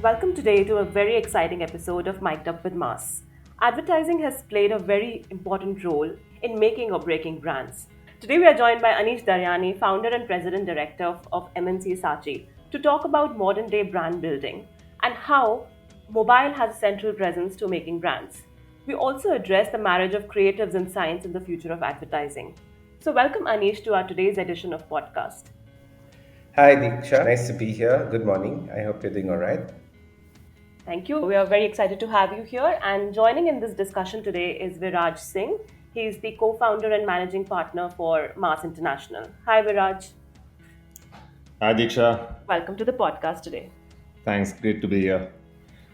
Welcome today to a very exciting episode of Mic'd Up with Mass. Advertising has played a very important role in making or breaking brands. Today we are joined by Anish Daryani, founder and president director of M&C Saatchi, to talk about modern day brand building and how mobile has a central presence to making brands. We also address the marriage of creatives and science in the future of advertising. So welcome Anish to our today's edition of podcast. Hi Diksha, nice to be here. Good morning. I hope you're doing all right. Thank you. We are very excited to have you here. And joining in this discussion today is Viraj Singh. He is the co founder and managing partner for Mass International. Hi, Viraj. Hi, Diksha. Welcome to the podcast today. Thanks. Great to be here.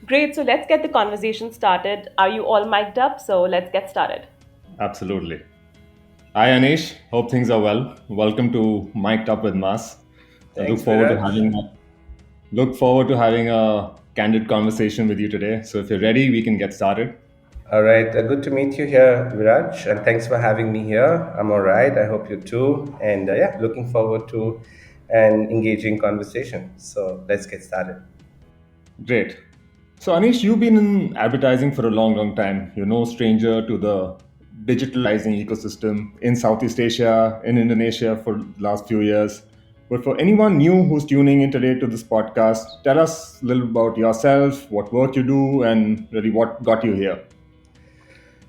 Great. So let's get the conversation started. Are you all mic'd up? So let's get started. Absolutely. Hi, Anish. Hope things are well. Welcome to Mic'd Up with Mass. Thanks, Look forward to having a candid conversation with you today. So if you're ready, we can get started. All right. Good to meet you here, Viraj. And thanks for having me here. I'm all right. I hope you too. And looking forward to an engaging conversation. So let's get started. Great. So Anish, you've been in advertising for a long time. You're no stranger to the digitalizing ecosystem in Southeast Asia, in Indonesia for the last few years. But for anyone new who's tuning in today to this podcast, tell us a little about yourself, what work you do, and really what got you here.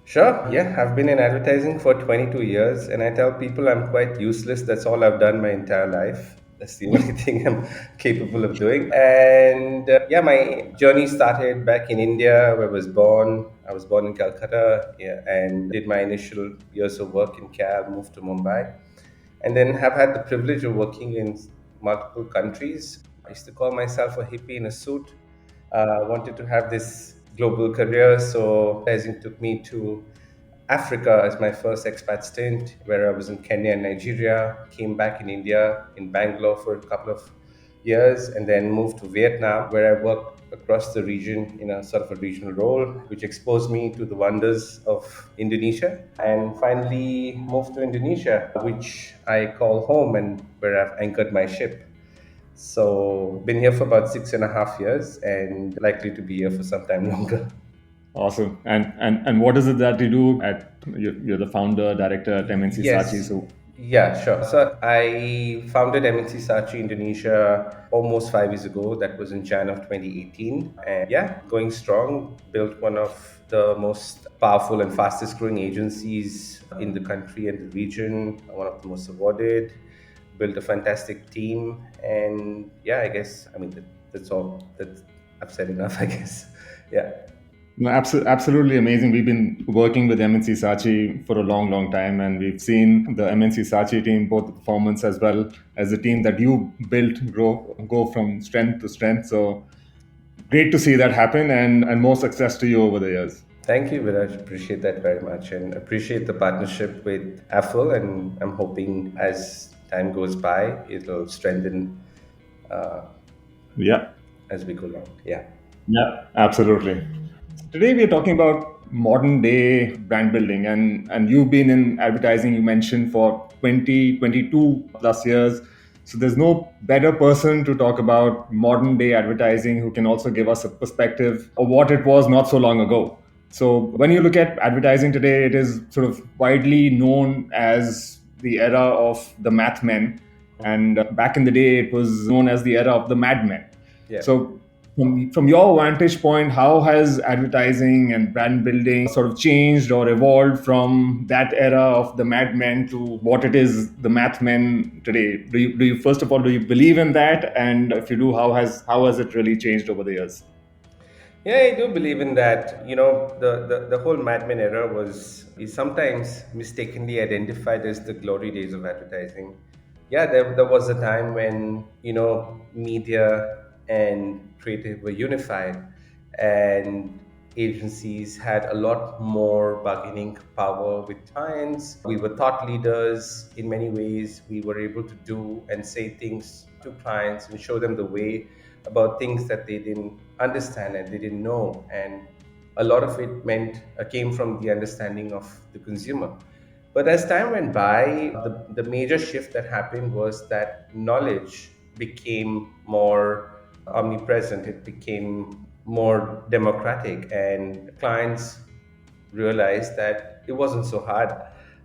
Sure. Yeah, I've been in advertising for 22 years, and I tell people I'm quite useless. That's all I've done my entire life. That's the only thing I'm capable of doing. And my journey started back in India, where I was born. I was born in Calcutta, and did my initial years of work in Cal, moved to Mumbai, and then have had the privilege of working in multiple countries. I used to call myself a hippie in a suit. Wanted to have this global career, so advertising took me to Africa as my first expat stint, where I was in Kenya and Nigeria, came back in India, in Bangalore for a couple of years, and then moved to Vietnam, where I worked across the region in a sort of a regional role, which exposed me to the wonders of Indonesia. And finally moved to Indonesia, which I call home and where I've anchored my ship. So been here for about 6.5 years and likely to be here for some time longer. Awesome. And what is it that you do you're the founder, director at M&C Saatchi. So yeah, sure. So I founded M&C Saatchi Indonesia almost 5 years ago. That was in Jan of 2018. And going strong, built one of the most powerful and fastest growing agencies in the country and the region, one of the most awarded, built a fantastic team. And that's all. I've said enough, I guess. Yeah. No, absolutely amazing. We've been working with M&C Saatchi for a long time, and we've seen the M&C Saatchi team, both the performance as well as the team that you built, go from strength to strength. So great to see that happen, and more success to you over the years. Thank you, Viraj. Appreciate that very much, and appreciate the partnership with Affle. And I'm hoping as time goes by, it'll strengthen. As we go along. Yeah, absolutely. Today we are talking about modern day brand building, and you've been in advertising, you mentioned, for 22 plus years. So there's no better person to talk about modern day advertising who can also give us a perspective of what it was not so long ago. So when you look at advertising today, it is sort of widely known as the era of the math men. And back in the day, it was known as the era of the madmen. Yeah. So from your vantage point, how has advertising and brand building sort of changed or evolved from that era of the madmen to what it is, the mathmen today? Do you first of all, do you believe in that? And if you do, how has it really changed over the years? Yeah, I do believe in that. The whole Mad Men era is sometimes mistakenly identified as the glory days of advertising. Yeah, there was a time when, media and creative were unified, and agencies had a lot more bargaining power with clients. We were thought leaders in many ways. We were able to do and say things to clients and show them the way about things that they didn't understand and they didn't know. And a lot of it came from the understanding of the consumer. But as time went by, the major shift that happened was that knowledge became more omnipresent. It became more democratic, and clients realized that it wasn't so hard,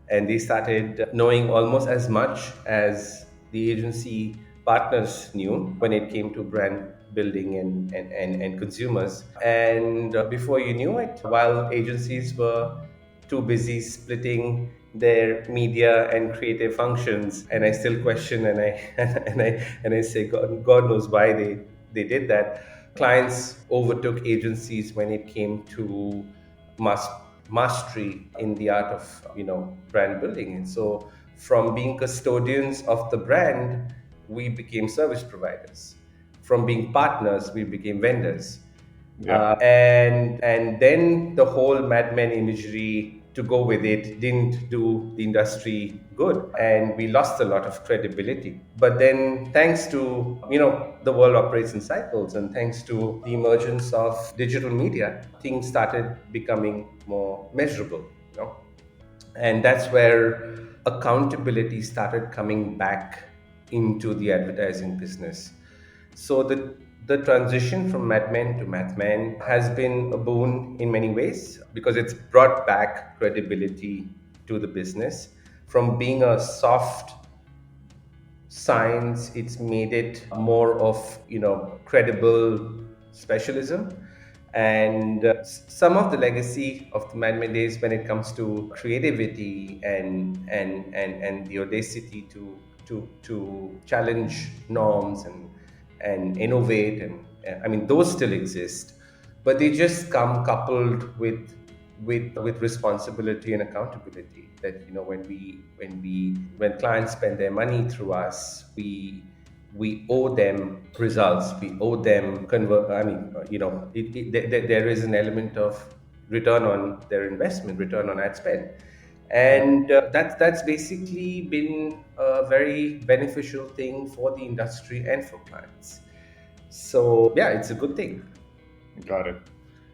and they started knowing almost as much as the agency partners knew when it came to brand building and consumers. And before you knew it, while agencies were too busy splitting their media and creative functions, and I still question, and I and I say God knows why they did that. Clients overtook agencies when it came to mas- mastery in the art of brand building. And so from being custodians of the brand, we became service providers. From being partners, we became vendors. Yeah. And then the whole madman imagery to go with it didn't do the industry good, and we lost a lot of credibility. But then, thanks to the world operates in cycles, and thanks to the emergence of digital media, things started becoming more measurable. And that's where accountability started coming back into the advertising business. So the transition from madman to mathman has been a boon in many ways, because it's brought back credibility to the business. From being a soft science, it's made it more of credible specialism. And some of the legacy of the madman days, when it comes to creativity and the audacity to challenge norms and innovate, and I mean, those still exist, but they just come coupled with responsibility and accountability. That when clients spend their money through us, we owe them results. We owe them I mean, there is an element of return on their investment, return on ad spend. And that's basically been a very beneficial thing for the industry and for clients. So yeah, it's a good thing. Got it.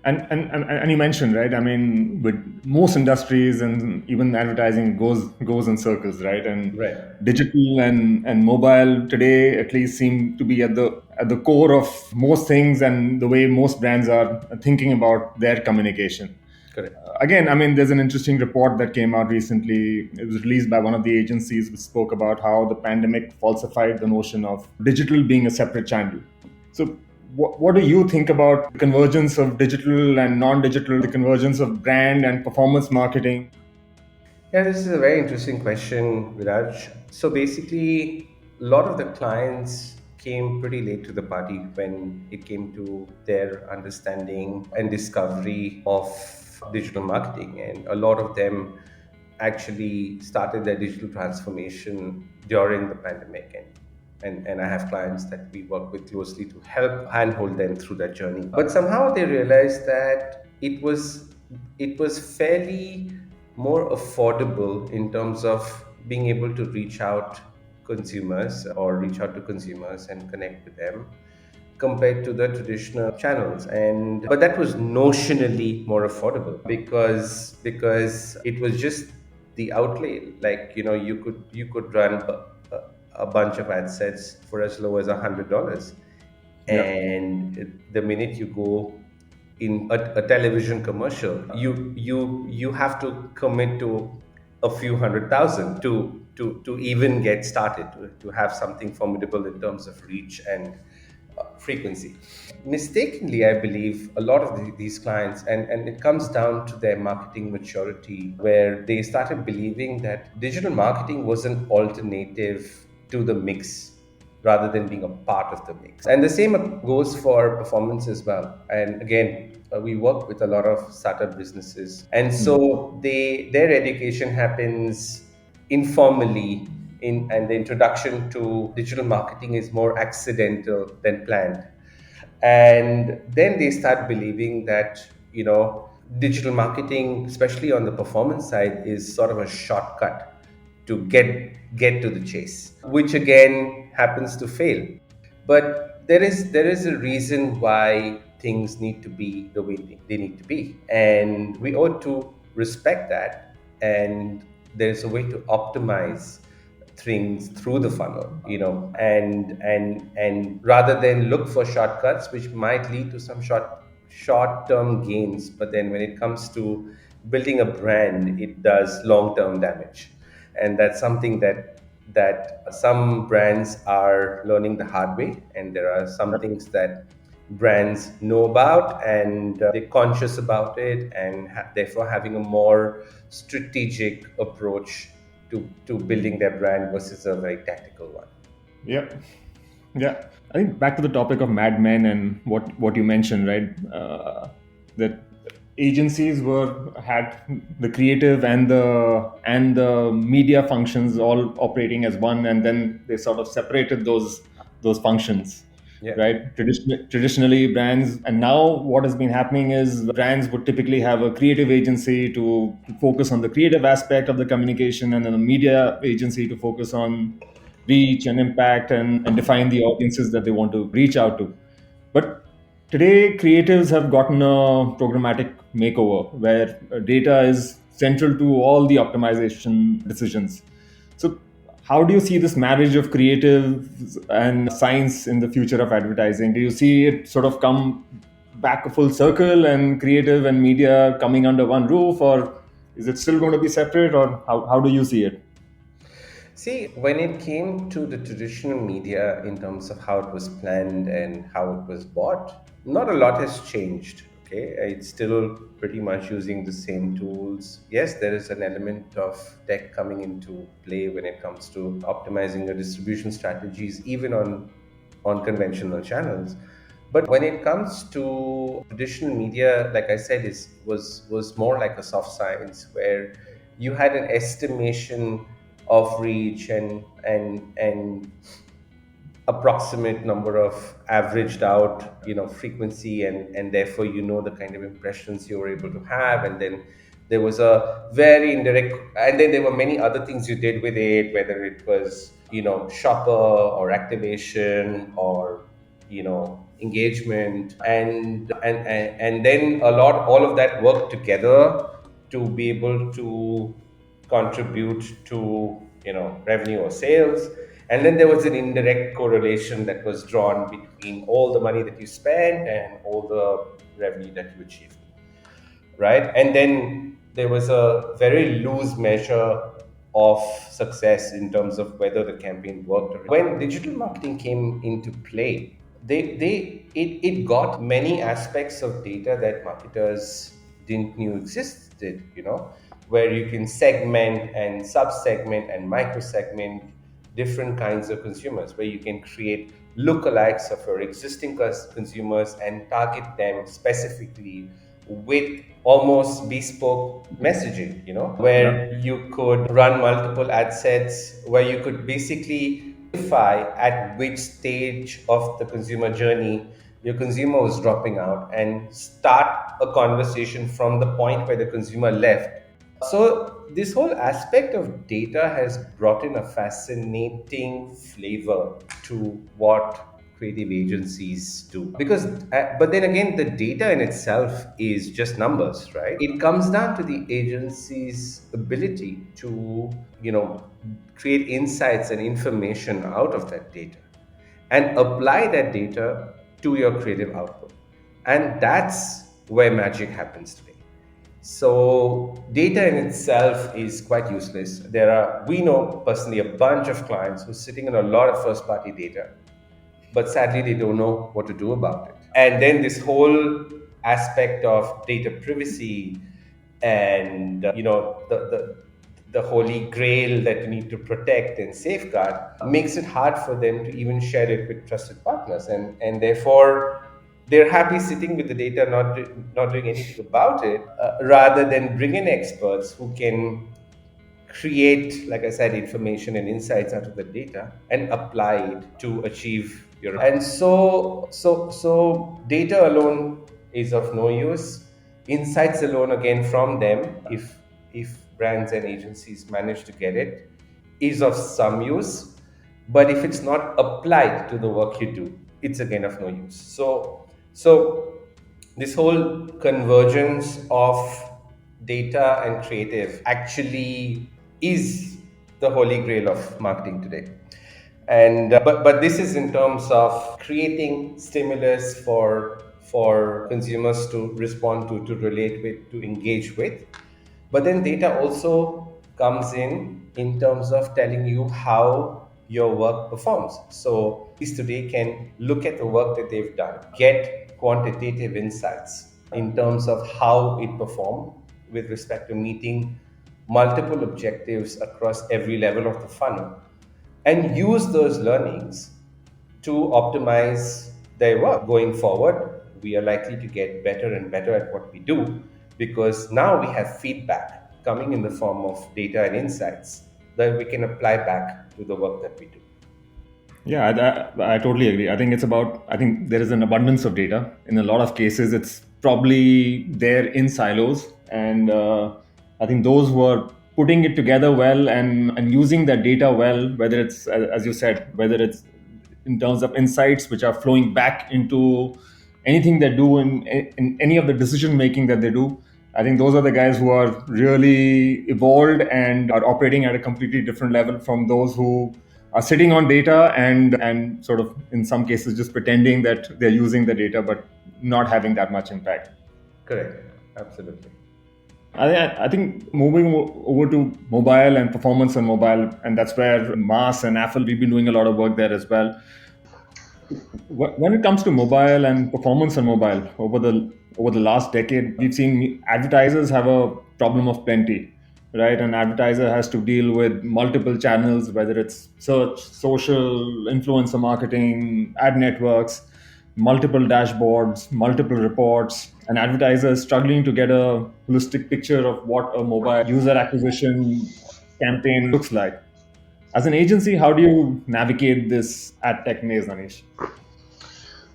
And you mentioned, right? I mean, with most industries and even advertising goes in circles, right? And Right. digital and mobile today at least seem to be at the core of most things and the way most brands are thinking about their communication. Correct. Again, I mean, there's an interesting report that came out recently. It was released by one of the agencies which spoke about how the pandemic falsified the notion of digital being a separate channel. So what do you think about the convergence of digital and non-digital, the convergence of brand and performance marketing? Yeah, this is a very interesting question, Viraj. So basically, a lot of the clients came pretty late to the party when it came to their understanding and discovery of digital marketing. And a lot of them actually started their digital transformation during the pandemic. And I have clients that we work with closely to help handhold them through that journey. But somehow they realized that it was fairly more affordable in terms of being able to reach out to consumers and connect with them, compared to the traditional channels. And but that was notionally more affordable, because it was just the outlay. Like, you could run a bunch of ad sets for as low as $100. Yeah. And the minute you go in a television commercial, you have to commit to a few hundred thousand to even get started, to have something formidable in terms of reach and frequency. Mistakenly, I believe a lot of these clients, and it comes down to their marketing maturity, where they started believing that digital marketing was an alternative to the mix rather than being a part of the mix. And the same goes for performance as well. And again, we work with a lot of startup businesses, and so their education happens informally, and the introduction to digital marketing is more accidental than planned. And then they start believing that digital marketing, especially on the performance side, is sort of a shortcut to get to the chase, which again happens to fail. But there is a reason why things need to be the way they need to be, and we ought to respect that. And there's a way to optimize things through the funnel, and rather than look for shortcuts, which might lead to some short-term gains, but then when it comes to building a brand, it does long-term damage. And that's something that some brands are learning the hard way, and there are some things that brands know about, and they're conscious about it, and therefore having a more strategic approach to building their brand versus a very tactical one. Yeah. Yeah. I think back to the topic of Mad Men and what you mentioned, right? That agencies had the creative and the media functions all operating as one, and then they sort of separated those functions. Yeah. Right. Traditionally, brands, and now what has been happening is brands would typically have a creative agency to focus on the creative aspect of the communication, and then a media agency to focus on reach and impact and define the audiences that they want to reach out to. But today, creatives have gotten a programmatic makeover where data is central to all the optimization decisions. So, how do you see this marriage of creative and science in the future of advertising? Do you see it sort of come back a full circle and creative and media coming under one roof, or is it still going to be separate, or how do you see it? See, when it came to the traditional media in terms of how it was planned and how it was bought, not a lot has changed. Okay, it's still pretty much using the same tools. Yes, there is an element of tech coming into play when it comes to optimizing your distribution strategies, even on conventional channels. But when it comes to traditional media, like I said, was more like a soft science where you had an estimation of reach and approximate number of averaged out frequency, and therefore the kind of impressions you were able to have. And then there was a very indirect, and then there were many other things you did with it, whether it was shopper or activation or engagement, and then all of that worked together to be able to contribute to revenue or sales. And then there was an indirect correlation that was drawn between all the money that you spent and all the revenue that you achieved, right? And then there was a very loose measure of success in terms of whether the campaign worked. Or when digital marketing came into play, it got many aspects of data that marketers didn't knew existed, where you can segment and sub-segment and micro-segment different kinds of consumers, where you can create lookalikes of your existing consumers and target them specifically with almost bespoke messaging, where you could run multiple ad sets, where you could basically identify at which stage of the consumer journey your consumer was dropping out and start a conversation from the point where the consumer left. So this whole aspect of data has brought in a fascinating flavor to what creative agencies do, because but then again, the data in itself is just numbers, right? It comes down to the agency's ability to create insights and information out of that data and apply that data to your creative output, and that's where magic happens today. So data in itself is quite useless. We know personally a bunch of clients who's sitting on a lot of first party data, but sadly they don't know what to do about it. And then this whole aspect of data privacy and the holy grail that you need to protect and safeguard makes it hard for them to even share it with trusted partners, and therefore they're happy sitting with the data, not doing anything about it, rather than bring in experts who can create, like I said, information and insights out of the data and apply it to achieve your. And so data alone is of no use. Insights alone, again from them, if brands and agencies manage to get it, is of some use. But if it's not applied to the work you do, it's again of no use. So this whole convergence of data and creative actually is the holy grail of marketing today. And but this is in terms of creating stimulus for consumers to respond to relate with, to engage with. But then data also comes in terms of telling you how your work performs. So these today can look at the work that they've done, get quantitative insights in terms of how it performed with respect to meeting multiple objectives across every level of the funnel, and use those learnings to optimize their work. Going forward, we are likely to get better and better at what we do because now we have feedback coming in the form of data and insights that we can apply back to the work that we do. Yeah, I totally agree. I think there is an abundance of data. In a lot of cases, it's probably there in silos. And I think those who are putting it together well and using that data well, whether it's, as you said, whether it's in terms of insights which are flowing back into anything they do in any of the decision making that they do. I think those are the guys who are really evolved and are operating at a completely different level from those who are sitting on data and sort of in some cases just pretending that they're using the data but not having that much impact. Correct. Absolutely. I think moving over to mobile and performance on mobile, and that's where Mars and Affle, we've been doing a lot of work there as well. When it comes to mobile and performance on mobile, over the last decade, we've seen advertisers have a problem of plenty, right? An advertiser has to deal with multiple channels, whether it's search, social, influencer marketing, ad networks, multiple dashboards, multiple reports. An advertiser is struggling to get a holistic picture of what a mobile user acquisition campaign looks like. As an agency, how do you navigate this ad tech maze, Anish?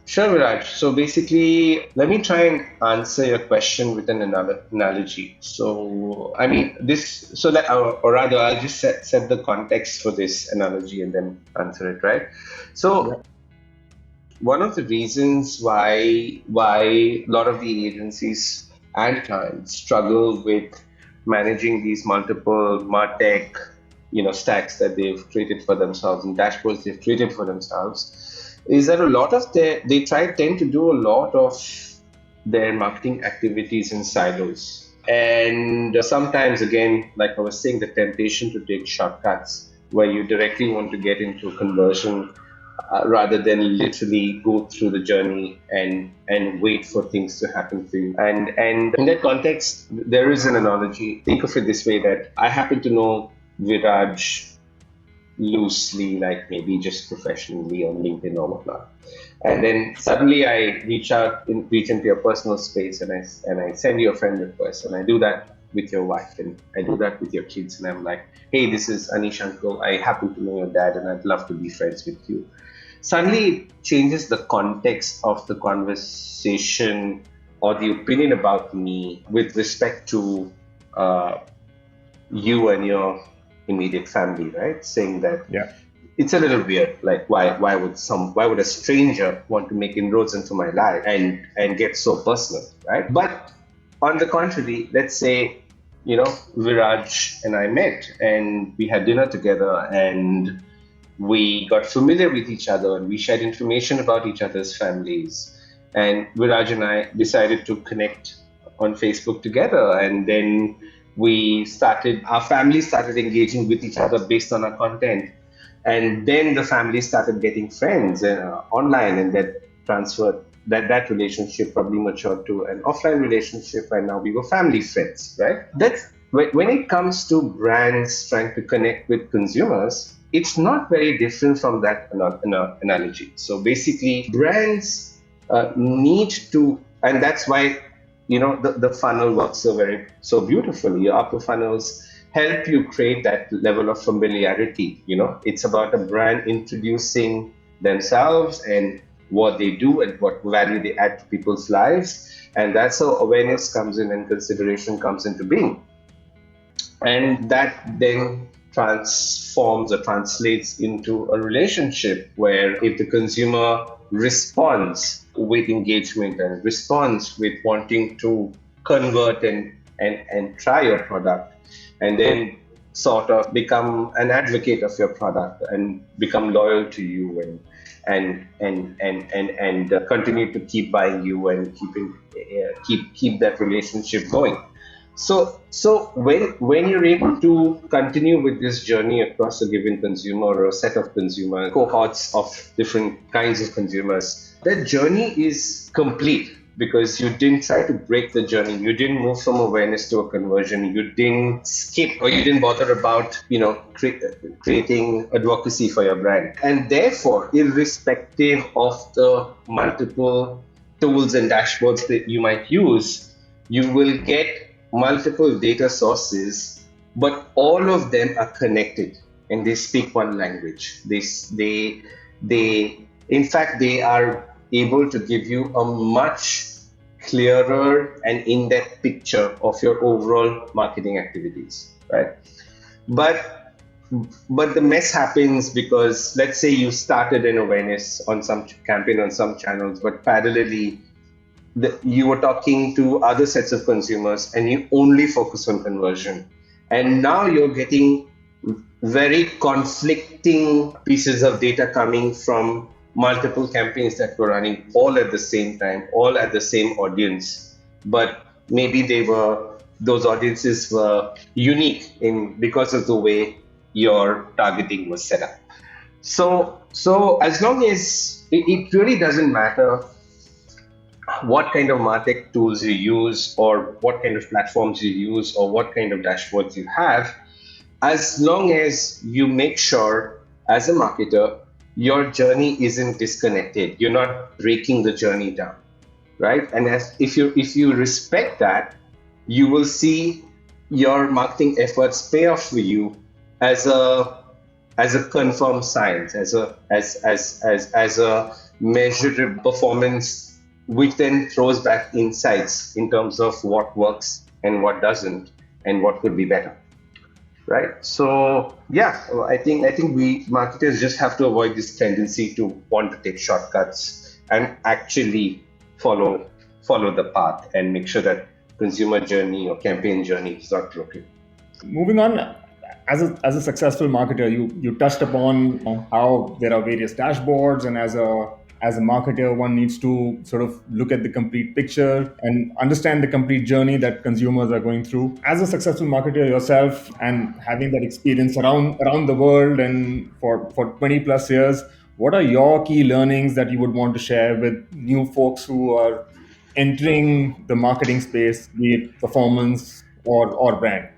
Sure, Viraj. So basically, let me try and answer your question with an analogy. So, I mean, or rather, I'll just set the context for this analogy and then answer it, right? So, one of the reasons why a lot of the agencies and clients struggle with managing these multiple MarTech, stacks that they've created for themselves and dashboards they've created for themselves is that a lot of they tend to do a lot of their marketing activities in silos. And sometimes, again, like I was saying, the temptation to take shortcuts where you directly want to get into conversion rather than literally go through the journey and wait for things to happen for you. And in that context, there is an analogy. Think of it this way, that I happen to know Viraj loosely, like maybe just professionally on LinkedIn or whatnot. And then suddenly I reach into your personal space and I send you a friend request, and I do that with your wife and I do that with your kids, and I'm like, hey, this is Anish uncle, I happen to know your dad and I'd love to be friends with you. Suddenly it changes the context of the conversation or the opinion about me with respect to you and your immediate family, right? Saying that it's a little weird. Like, why would a stranger want to make inroads into my life and get so personal, right? But on the contrary, let's say, Viraj and I met and we had dinner together and we got familiar with each other and we shared information about each other's families. And Viraj and I decided to connect on Facebook together, and then our families started engaging with each other based on our content. And then the families started getting friends online, and that transferred, that relationship probably matured to an offline relationship, and now we were family friends, right? That's when it comes to brands trying to connect with consumers, it's not very different from that analogy. So basically, brands need to, and that's why the funnel works so beautifully. Your upper funnels help you create that level of familiarity. It's about a brand introducing themselves and what they do and what value they add to people's lives, and that's how awareness comes in and consideration comes into being. And that then transforms or translates into a relationship where if the consumer responds with engagement and responds with wanting to convert and try your product, and then sort of become an advocate of your product and become loyal to you and continue to keep buying you and keep that relationship going. So when you're able to continue with this journey across a given consumer or a set of consumer cohorts of different kinds of consumers, that journey is complete because you didn't try to break the journey. You didn't move from awareness to a conversion. You didn't skip or you didn't bother about, creating advocacy for your brand. And therefore, irrespective of the multiple tools and dashboards that you might use, you will get multiple data sources, but all of them are connected and they speak one language. In fact, they are able to give you a much clearer and in-depth picture of your overall marketing activities, right? But the mess happens because let's say you started an awareness on some campaign on some channels, but parallelly you were talking to other sets of consumers and you only focus on conversion. And now you're getting very conflicting pieces of data coming from multiple campaigns that were running all at the same time, all at the same audience. But maybe those audiences were unique because of the way your targeting was set up. So as long as it really doesn't matter what kind of martech tools you use or what kind of platforms you use or what kind of dashboards you have, as long as you make sure as a marketer, your journey isn't disconnected. You're not breaking the journey down, right? And if you respect that, you will see your marketing efforts pay off for you as a confirmed science, as a measured performance, which then throws back insights in terms of what works and what doesn't and what could be better, right? So yeah, I think we marketers just have to avoid this tendency to want to take shortcuts and actually follow the path and make sure that consumer journey or campaign journey is not broken. Moving on, as a successful marketer, you touched upon how there are various dashboards, and as a marketer, one needs to sort of look at the complete picture and understand the complete journey that consumers are going through. As a successful marketer yourself and having that experience around the world and for 20 plus years, what are your key learnings that you would want to share with new folks who are entering the marketing space, be it performance or brand?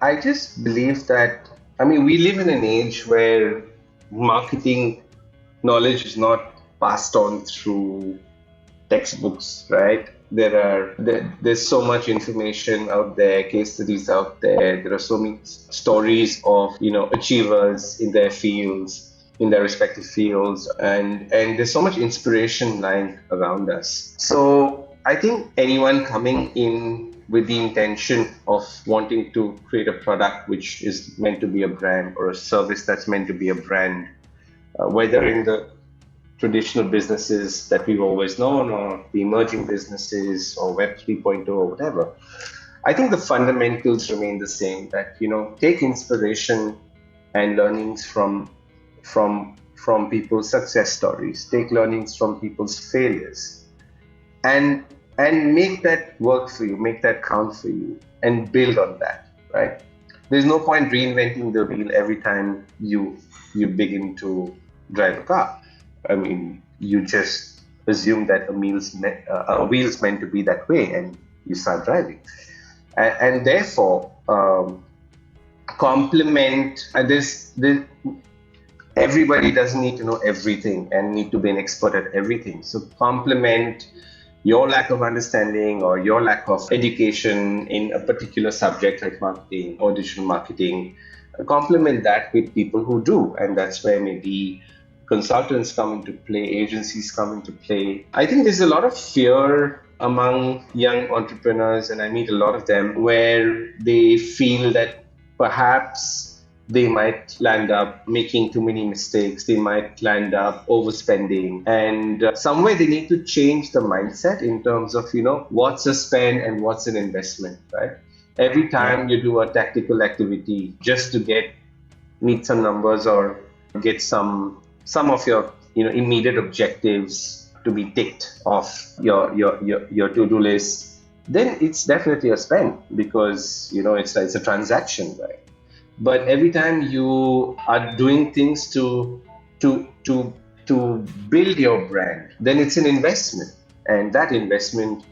I just believe that, we live in an age where marketing knowledge is not passed on through textbooks, right? There's so much information out there, case studies out there. There are so many stories of achievers in their fields, in their respective fields, and there's so much inspiration lying around us. So I think anyone coming in with the intention of wanting to create a product which is meant to be a brand or a service that's meant to be a brand, whether in the traditional businesses that we've always known or the emerging businesses or Web 3.0 or whatever, I think the fundamentals remain the same, that, take inspiration and learnings from people's success stories, take learnings from people's failures, and make that work for you, make that count for you, and build on that, right? There's no point reinventing the wheel every time you begin to drive a car. You just assume that a wheel's meant to be that way, and you start driving. And therefore, complement. Everybody doesn't need to know everything and need to be an expert at everything. So complement your lack of understanding or your lack of education in a particular subject like marketing or digital marketing. Complement that with people who do, and that's where maybe consultants come into play, agencies come into play. I think there's a lot of fear among young entrepreneurs, and I meet a lot of them, where they feel that perhaps they might land up making too many mistakes, they might land up overspending, and somewhere they need to change the mindset in terms of, what's a spend and what's an investment, right? Every time you do a tactical activity just to meet some numbers or get some of your immediate objectives to be ticked off your to-do list, then it's definitely a spend because it's a transaction, right? But every time you are doing things to to to build your brand, then it's an investment, and that investment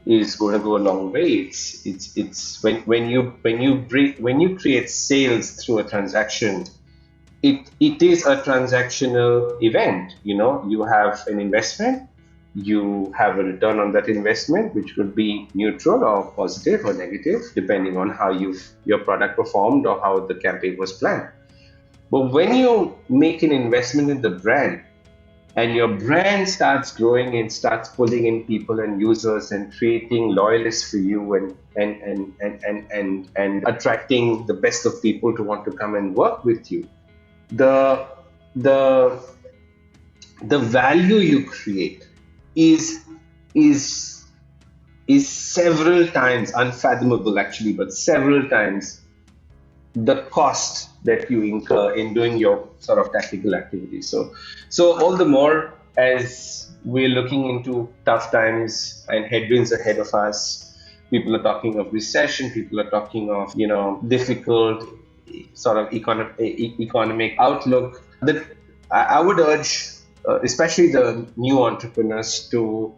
is going to go a long way. It's when you create sales through a transaction, it is a transactional event. You have an investment, you have a return on that investment, which could be neutral or positive or negative, depending on how your product performed or how the campaign was planned. But when you make an investment in the brand and your brand starts growing and starts pulling in people and users and creating loyalists for you and attracting the best of people to want to come and work with you, the the the value you create is is is several times unfathomable, actually, but several times the cost that you incur in doing your sort of tactical activities. So all the more as we're looking into tough times and headwinds ahead of us, people are talking of recession, people are talking of difficult sort of economic outlook. That I would urge, especially the new entrepreneurs, to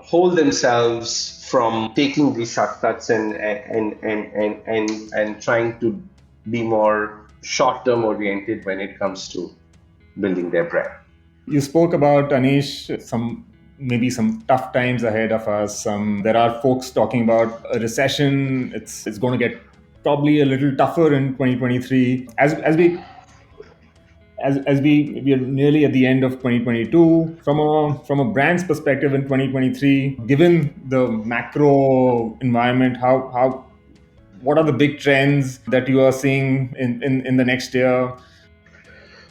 hold themselves from taking these shortcuts and trying to be more short-term oriented when it comes to building their brand. You spoke about, Anish, maybe some tough times ahead of us. There are folks talking about a recession. It's going to get probably a little tougher in 2023. As we are nearly at the end of 2022, from a brand's perspective in 2023, given the macro environment, what are the big trends that you are seeing in the next year?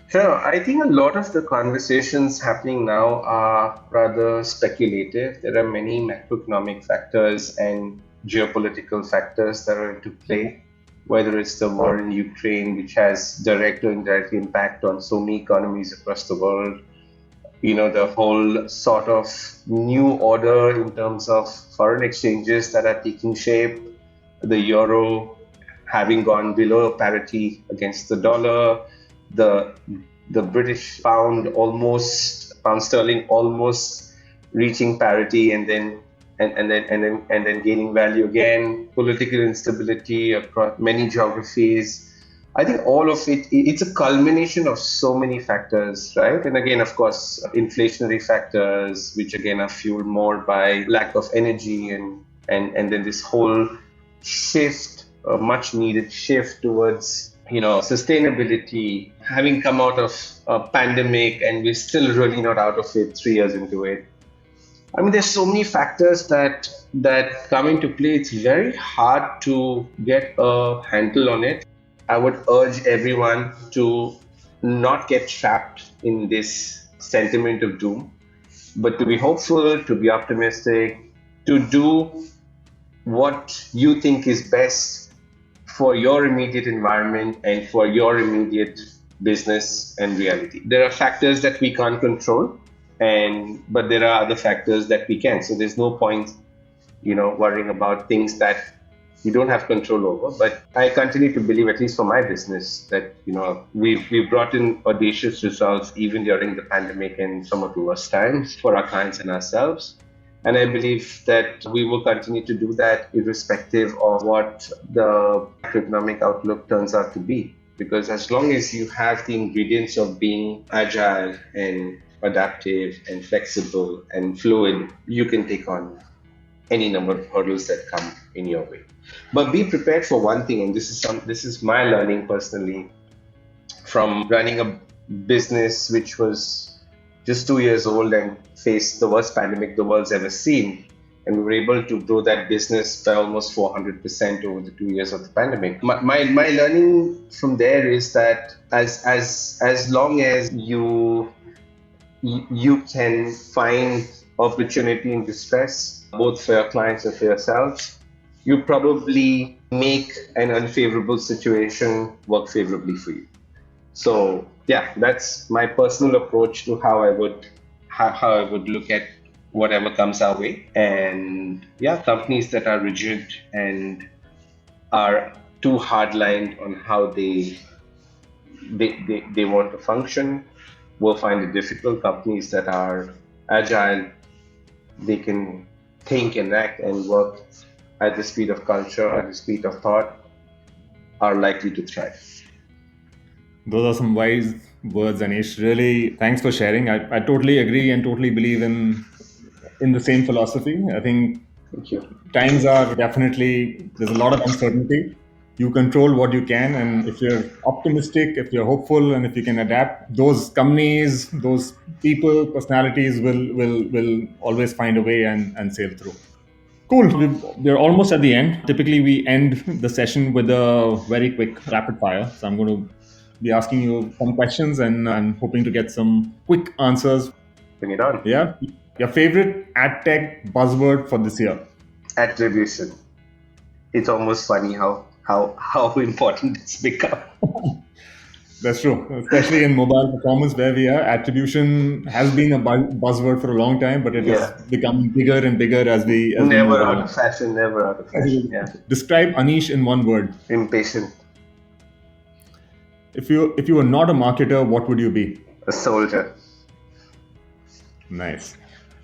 Sure. I think a lot of the conversations happening now are rather speculative. There are many macroeconomic factors and geopolitical factors that are into play, whether it's the war in Ukraine, which has direct or indirect impact on so many economies across the world. The whole sort of new order in terms of foreign exchanges that are taking shape, the euro having gone below parity against the dollar, the British pound sterling almost reaching parity and then gaining value again, political instability across many geographies. I think all of it's a culmination of so many factors, right? And again, of course, inflationary factors, which again are fueled more by lack of energy and then this whole shift, a much needed shift towards sustainability, having come out of a pandemic and we're still really not out of it 3 years into it. I mean, there's so many factors that come into play. It's very hard to get a handle on it. I would urge everyone to not get trapped in this sentiment of doom, but to be hopeful, to be optimistic, to do what you think is best for your immediate environment and for your immediate business and reality. There are factors that we can't control, but there are other factors that we can. So there's no point, worrying about things that you don't have control over. But I continue to believe, at least for my business, that we've brought in audacious results even during the pandemic and some of the worst times for our clients and ourselves. And I believe that we will continue to do that irrespective of what the economic outlook turns out to be. Because as long as you have the ingredients of being agile and adaptive and flexible and fluid, you can take on any number of hurdles that come in your way. But be prepared for one thing, and this is my learning personally from running a business which was just 2 years old and faced the worst pandemic the world's ever seen. And we were able to grow that business by almost 400% over the 2 years of the pandemic. My learning from there is that as long as you can find opportunity in distress, both for your clients and for yourselves, you probably make an unfavorable situation work favorably for you. So yeah, that's my personal approach to how I would look at whatever comes our way. And yeah, companies that are rigid and are too hardlined on how they want to function will find it difficult. Companies that are agile, they can think and act and work at the speed of culture, at the speed of thought, are likely to thrive. Those are some wise words, Anish. Really, thanks for sharing. I totally agree and totally believe in the same philosophy. I think Thank you. times are definitely, there's a lot of uncertainty. You control what you can, and if you're optimistic, if you're hopeful, and if you can adapt, those companies, those people, personalities will always find a way and sail through. Cool. We're almost at the end. Typically, we end the session with a very quick rapid fire. So I'm going to be asking you some questions, and I'm hoping to get some quick answers. Bring it on. Yeah. Your favorite ad tech buzzword for this year? Attribution. It's almost funny how important it's become. That's true, especially in mobile performance where we are. Attribution has been a buzzword for a long time, but it is becoming bigger and bigger as we never out of fashion. Never out of fashion. Yeah. Describe Anish in one word. Impatient. If you were not a marketer, what would you be? A soldier. Nice.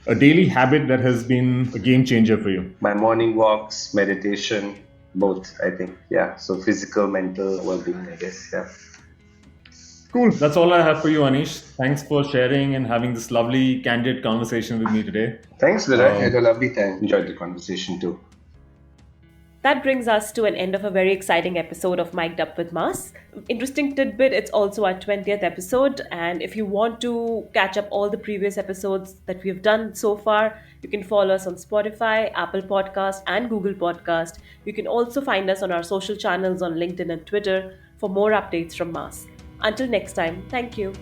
A daily habit that has been a game changer for you? My morning walks, meditation, both, I think. Yeah. So physical, mental well-being, I guess. Yeah. Cool. That's all I have for you, Anish. Thanks for sharing and having this lovely, candid conversation with me today. Thanks, Virat. I had a lovely time. Enjoyed the conversation too. That brings us to an end of a very exciting episode of Mic'd Up with Mas. Interesting tidbit, it's also our 20th episode. And if you want to catch up all the previous episodes that we've done so far, you can follow us on Spotify, Apple Podcast, and Google Podcast. You can also find us on our social channels on LinkedIn and Twitter for more updates from Mas. Until next time, thank you.